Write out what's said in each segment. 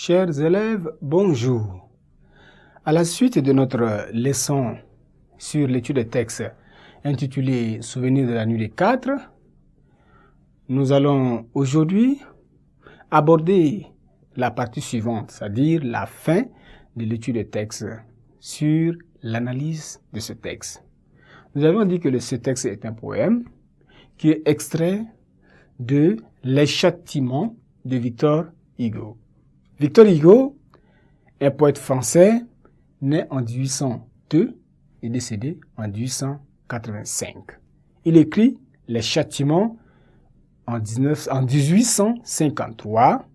Chers élèves, bonjour. À la suite de notre leçon sur l'étude des textes intitulée « Souvenirs de la nuit des 4 », nous allons aujourd'hui aborder la partie suivante, c'est-à-dire la fin de l'étude des textes sur l'analyse de ce texte. Nous avons dit que ce texte est un poème qui est extrait de « Les Châtiments » de Victor Hugo. Victor Hugo est un poète français né en 1802 et décédé en 1885. Il écrit Les Châtiments en 1853,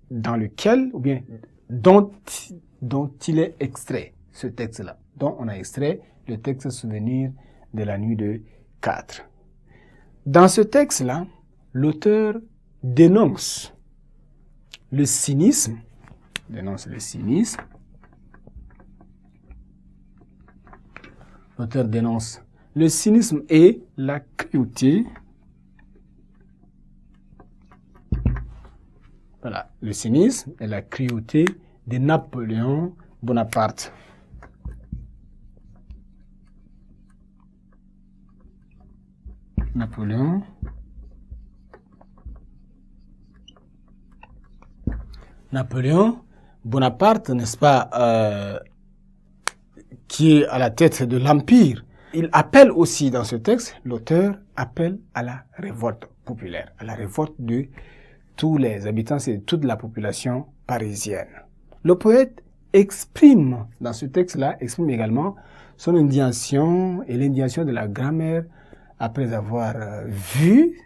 dans lequel, ou bien dont il est extrait, ce texte-là, dont on a extrait le texte Souvenir de la nuit de 4. Dans ce texte-là, l'auteur dénonce le cynisme, l'auteur dénonce le cynisme et la cruauté. Voilà, le cynisme et la cruauté de Napoléon Bonaparte. Napoléon Bonaparte, n'est-ce pas, qui est à la tête de l'Empire. Il appelle aussi dans ce texte, l'auteur appelle à la révolte populaire, à la révolte de tous les habitants et de toute la population parisienne. Le poète exprime, dans ce texte-là, exprime également son indignation et l'indignation de la grand-mère après avoir vu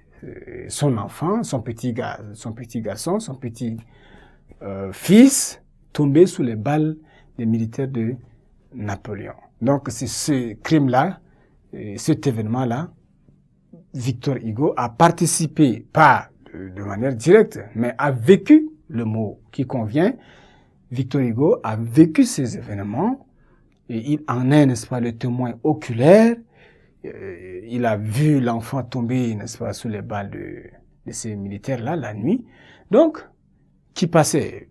son enfant, son petit garçon, son petit fils tomber sous les balles des militaires de Napoléon. Donc c'est ce crime-là, cet événement-là, Victor Hugo a participé, pas de manière directe, mais a vécu le mot qui convient. Victor Hugo a vécu ces événements et il en est, n'est-ce pas, le témoin oculaire. Il a vu l'enfant tomber, n'est-ce pas, sous les balles de ces militaires-là la nuit. Donc, qui passait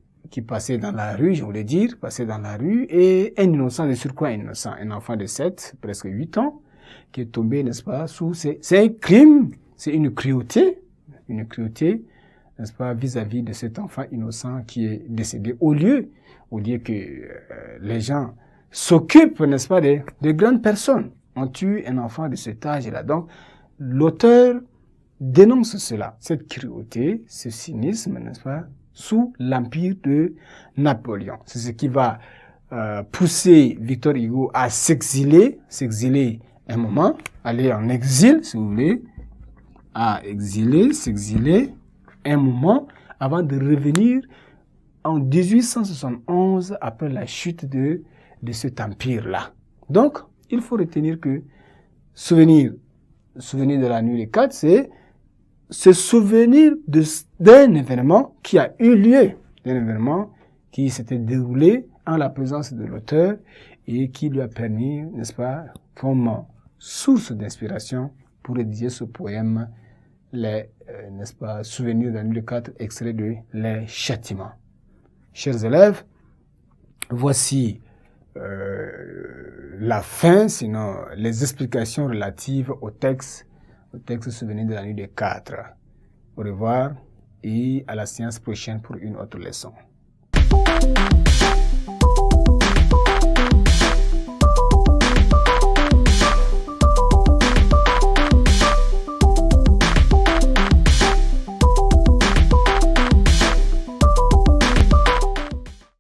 dans la rue, je voulais dire, passait dans la rue, et un innocent, de surcroît innocent, un enfant de 7, presque 8 ans, qui est tombé, n'est-ce pas, sous c'est un crime, c'est une cruauté, n'est-ce pas, vis-à-vis de cet enfant innocent qui est décédé, au lieu que les gens s'occupent, n'est-ce pas, de grandes personnes. On tue un enfant de cet âge-là. Donc, l'auteur dénonce cela, cette cruauté, ce cynisme, n'est-ce pas, sous l'empire de Napoléon. C'est ce qui va pousser Victor Hugo à s'exiler un moment, aller en exil, si vous voulez, s'exiler un moment avant de revenir en 1871 après la chute de cet empire-là. Donc, il faut retenir que souvenir de la nuit des 4, c'est se souvenir d'un événement qui a eu lieu, d'un événement qui s'était déroulé en la présence de l'auteur et qui lui a permis, n'est-ce pas, comme source d'inspiration pour rédiger ce poème, n'est-ce pas, Souvenirs de la nuit des 4, extrait de Les Châtiments. Chers élèves, voici la fin, sinon les explications relatives au texte Souvenirs de la nuit des 4. Au revoir et à la séance prochaine pour une autre leçon.